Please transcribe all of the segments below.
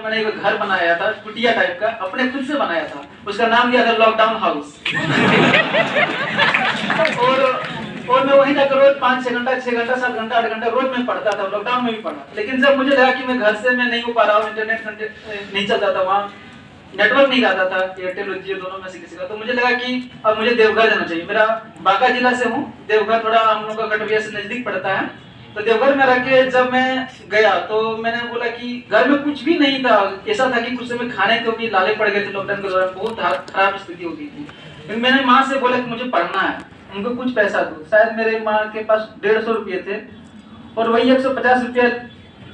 में मैंने एक घर बनाया था कुटिया टाइप का, अपने खुद से बनाया था। उसका नाम दिया था लॉकडाउन हाउस। और मैं वहीं जाकर रोज 5-6 घंटा 6 घंटा 7 घंटा 8 घंटा रोज मैं पढ़ता था, लॉकडाउन में भी पढ़ा। लेकिन जब मुझे लगा कि मैं घर से मैं नहीं हो पा रहा हूँ, इंटरनेट नहीं चलता था, वहाँ नेटवर्क नहीं आता था, एयरटेल और जियो दोनों में से किसी का, तो मुझे लगा कि अब मुझे देवघर जाना चाहिए। मेरा बांका जिला से हूँ, देवघर थोड़ा हम लोग का कटबिया से नजदीक पड़ता है। तो देवघर में रह के जब मैं गया तो मैंने बोला कि घर में कुछ भी नहीं था, ऐसा था कि कुछ समय खाने को भी लाले पड़ गए थे लॉकडाउन के दौरान, बहुत खराब स्थिति हो गई थी। लेकिन मैंने माँ से बोला कि मुझे पढ़ना है, उनको कुछ पैसा दो। शायद मेरे माँ के पास 150 रुपये थे और वही 150 रुपया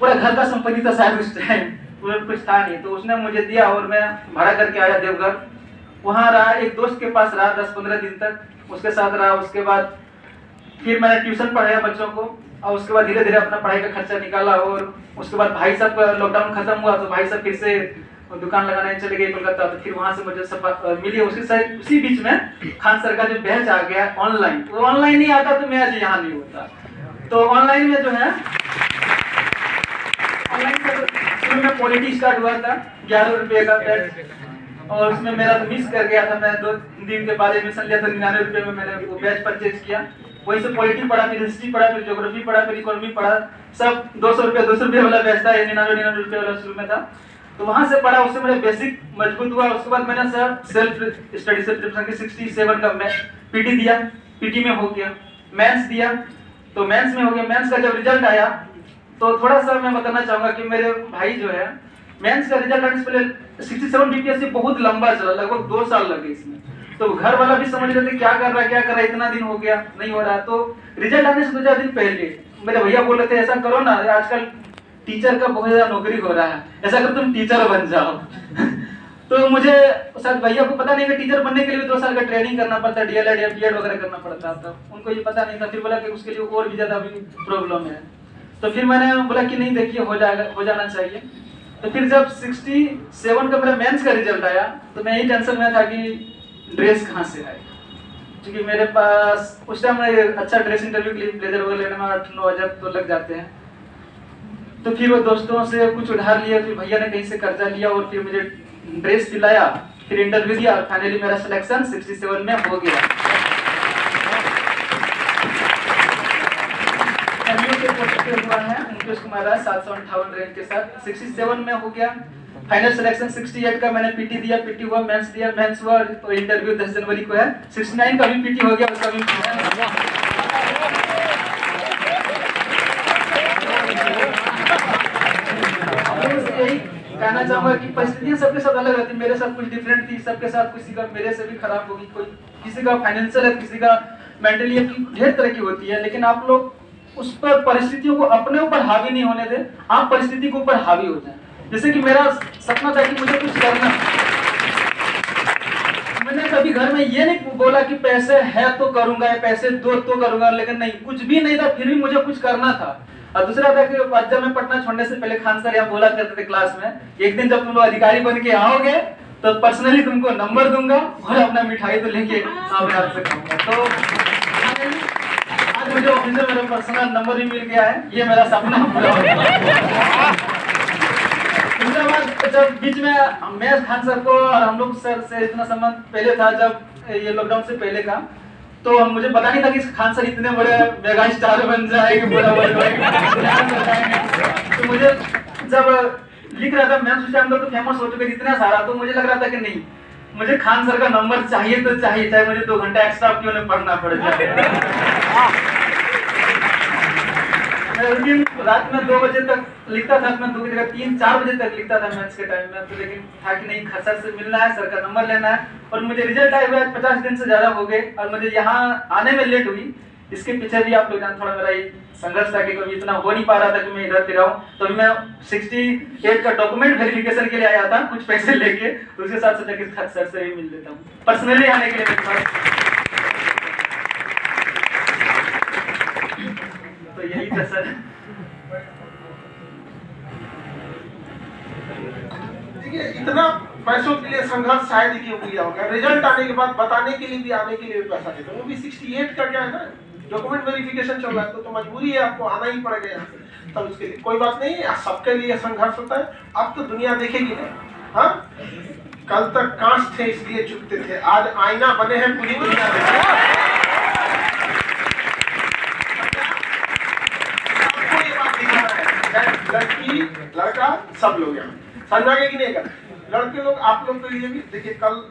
पूरा घर का संपत्ति था शायद उस टाइम, कुछ था नहीं। तो उसने मुझे दिया और मैं भाड़ा करके आया देवघर। वहाँ रहा, एक दोस्त के पास रहा 10-15 दिन तक, उसके साथ रहा। उसके बाद फिर मैंने ट्यूशन पढ़ाया बच्चों को, और उसके बाद धीरे धीरे अपना पढ़ाई का खर्चा निकाला। और उसके बाद भाई साहब लॉकडाउन खत्म हुआ तो भाई साहब फिर से दुकान लगाने चले गए कोलकाता। तो फिर वहां से मुझे सब मिली। उसी बीच में खान सर का जो बैच आ गया ऑनलाइन, वो ऑनलाइन नहीं आता तो मैं आज यहाँ नहीं होता। तो ऑनलाइन में जो है, ऑनलाइन में पॉलिटी स्टार्ट हुआ था 11 रुपये का बैच, और उसमें मेरा तो मिस कर गया था। मैं 2 दिन के बाद एडमिशन लिया था, 99 रुपये में मैंने वो बैच परचेज किया। वहीं से पॉलिटी पढ़ा, फिर हिस्ट्री पढ़ा, फिर ज्योग्राफी पढ़ा, फिर इकोनॉमी पढ़ा, सब 200 रुपये वाला बैच था, 99 रुपये वाला शुरू में था। तो वहां से पढ़ा, उससे मेरा बेसिक मजबूत हुआ। उसके बाद मैंने सर सेल्फ स्टडी से प्रिपरेशन की 67 का मैं पीटी दिया, पीटी में हो गया। मेंस दिया तो मेंस में हो गया। मेंस का जब रिजल्ट आया तो थोड़ा सा मैं बताना चाहूंगा कि मेरे भाई जो है, मेंस का रिजल्ट आने से पहले 67 बीपीएससी बहुत लंबा चला, लगभग 2 साल लगे इसमें। तो घर वाला भी समझ रहे थे क्या कर रहा है, इतना दिन हो गया नहीं हो रहा। तो रिजल्ट आने से 2-4 दिन पहले मेरे भैया बोल रहे थे ऐसा करो ना, आजकल टीचर का बहुत ज्यादा नौकरी हो रहा है, ऐसा करो तुम टीचर बन जाओ। तो मुझे शायद भैया को पता नहीं कि टीचर बनने के लिए 2 साल का ट्रेनिंग करना पड़ता है, डीएलएड या बीएड वगैरह करना पड़ता था, उनको ये पता नहीं था। फिर बोला कि उसके लिए और भी ज्यादा अभी प्रॉब्लम है। तो फिर मैंने बोला कि नहीं देखिए हो जाना चाहिए। तो फिर जब 67 का मेरा मेंस का रिजल्ट आया तो मैं यही टेंशन में था कि ड्रेस कहाँ से आएगा, क्योंकि मेरे पास उस टाइम अच्छा ड्रेस इंटरव्यू के लिए ब्लेजर वगैरह लेने में 8-9 हज़ार तो लग जाते हैं। तो फिर वो दोस्तों से कुछ उधार लिया, फिर भैया ने कहीं से कर्जा लिया और फिर मुझे ड्रेस दिलाया, फिर इंटरव्यू दिया और फाइनली मेरा सिलेक्शन 67 में हो गया। हुआ है उनके कुमार राय 758 रैंक के साथ 67 में हो गया। फाइनल सिलेक्शन 68 का मैंने पीटी दिया, पीटी हुआ, मेंस दिया, मेंस हुआ, तो इंटरव्यू 10 जनवरी को है। 69 का भी पीटी हो गया, उसका भी यही कहना चाहूंगा कि परिस्थितियां सबके साथ अलग रहती, मेरे साथ कुछ डिफरेंट थी, सबके साथ किसी का मेरे से भी खराब होगी, कोई किसी का फाइनेंशियल है, किसी का मेंटली, ढेर तरह की होती है। लेकिन आप लोग उस पर परिस्थितियों को अपने ऊपर हावी नहीं होने दें, आप परिस्थिति के ऊपर हावी हो जाएं। जैसे कि मेरा सपना था कि मुझे कुछ करना, मैंने कभी घर में ये नहीं बोला कि पैसे है तो करूंगा या पैसे दो तो करूंगा, लेकिन नहीं, कुछ भी नहीं था, फिर भी मुझे कुछ करना था। और दूसरा था कि जब मैं पटना छोड़ने से पहले खान सर यहाँ बोला करते थे क्लास में, एक दिन जब तुम लोग अधिकारी बन के आओगे तो पर्सनली तुमको नंबर दूंगा और अपना मिठाई तो लेके आपसे खाऊंगा। तो आज मुझे ऑफिस में मेरा पर्सनल नंबर भी मिल गया है, ये मेरा सपना पूरा हो गया। जब बीच में मैं खान सर को और हम लोग सर से इतना संबंध पहले था, जब ये लॉकडाउन से पहले का, तो मुझे पता नहीं था कि खान सर इतने बड़े मेगा स्टार बन जाएंगे, बड़ा तो मुझे जब लिख रहा था मैं सोचा अंदर तो फेमस हो चुके इतना सारा, तो मुझे लग रहा था कि नहीं, मुझे खान सर का नंबर चाहिए तो चाहिए, चाहे मुझे 2 घंटा एक्स्ट्रा क्यों न पढ़ना पड़ जाए। लेकिन रात में 2 बजे तक लिखता था, मैं 2 की जगह 3-4 बजे तक लिखता था मैथ्स के टाइम में। तो लेकिन था कि नहीं, सर से मिलना है, सर का नंबर लेना है। और मुझे रिजल्ट आए हुए 50 दिन से ज्यादा हो गए और मुझे यहाँ आने में लेट हुई। इसके पीछे भी आप लोग जान थोड़ा मेरा संघर्ष था कि कभी इतना हो नहीं पा रहा था कि मैं इधर फिर आऊँ। तो मैं 68 का डॉक्यूमेंट वेरिफिकेशन के लिए आया था, कुछ पैसे लेके, तो उसके साथ सोचा कि सर से भी मिल लेता हूँ, पर्सनली आने के लिए मेरे पास। तो यही था सर। देखिए, इतना पैसों के लिए संघर्ष शायद ही क्यों किया होगा। रिजल्ट आने के बाद बताने के लिए भी, आने के लिए भी पैसा देते, वो भी 68 का क्या है ना, डॉक्यूमेंट वेरिफिकेशन चल रहा है तो मजबूरी है, आपको आना ही पड़ेगा यहाँ से। तब उसके लिए कोई बात नहीं, सबके लिए संघर्ष होता है। अब तो दुनिया देखेगी ना, हाँ, कल तक कांच थे इसलिए चुपते थे, आज आईना बने हैं, पूरी दुनिया देखेगी। लड़की लड़का सब लोग यहाँ समझा कि नहीं कर, लड़के लोग आप लोग के लिए भी देखिए, कल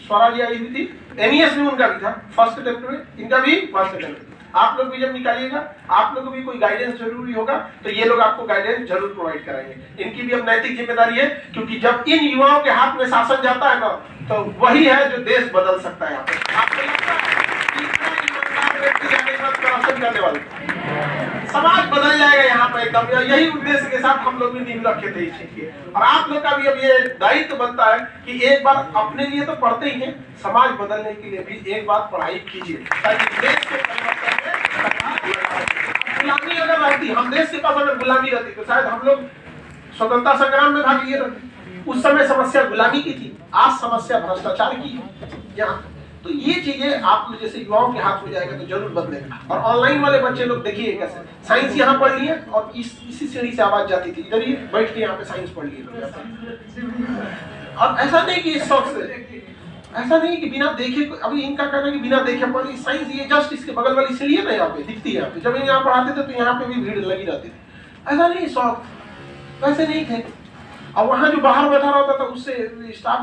स्वराज आई हुई थी, एमईएस भी उनका भी था फर्स्ट अटेम्प्ट में, इनका भी फर्स्ट अटेम्प्ट। आप लोग भी जब निकालिएगा, आप लोग को भी कोई गाइडेंस जरूरी होगा तो ये लोग आपको गाइडेंस जरूर प्रोवाइड कराएंगे। इनकी भी अब नैतिक जिम्मेदारी है, क्योंकि जब इन युवाओं के हाथ में शासन जाता है ना, तो वही है जो देश बदल सकता है। आपको लगता है कि इतना ईमानदार व्यक्ति जाके साथ करप्शन करने वाले, समाज बदल जाएगा यहाँ पे एकदम। यही उद्देश्य के साथ हम लोग भी नींव रखे थे इस चीज के। और आप लोग का भी अब ये दायित्व बनता है कि एक बार अपने लिए तो पढ़ते ही हैं, समाज बदलने के लिए भी एक बार पढ़ाई कीजिए, ताकि देश के परिवर्तन में गुलामी अगर रहती, हम देश के पास अगर गुलामी रहती तो शायद हम लोग स्वतंत्रता संग्राम में भाग लिए रहते। उस समय समस्या गुलामी की थी, आज समस्या भ्रष्टाचार की है यहाँ। तो ये चीजें आप लोग जैसे युवाओं के हाथ में जाएगा तो जरूर बदलेगा। और ऑनलाइन वाले बच्चे लोग देखिए कैसे साइंस यहाँ पढ़ लिए, और इसी सीढ़ी से आवाज जाती थी, इधर ही बैठ के यहाँ पे साइंस पढ़ लिए। और ऐसा नहीं कि इस शौक से, ऐसा नहीं कि बिना देखे, अभी इनका कहना है कि बिना देखे पढ़ी साइंस, ये जस्ट इसके बगल वाली सीढ़ी है ना, यहाँ पे दिखती है, यहाँ पे जब यहाँ पढ़ाते थे तो यहाँ पे भी भीड़ लगी रहती थी। ऐसा नहीं शौक, वैसे नहीं थे। और वहाँ जो बाहर बैठा रहता था उससे स्टाफ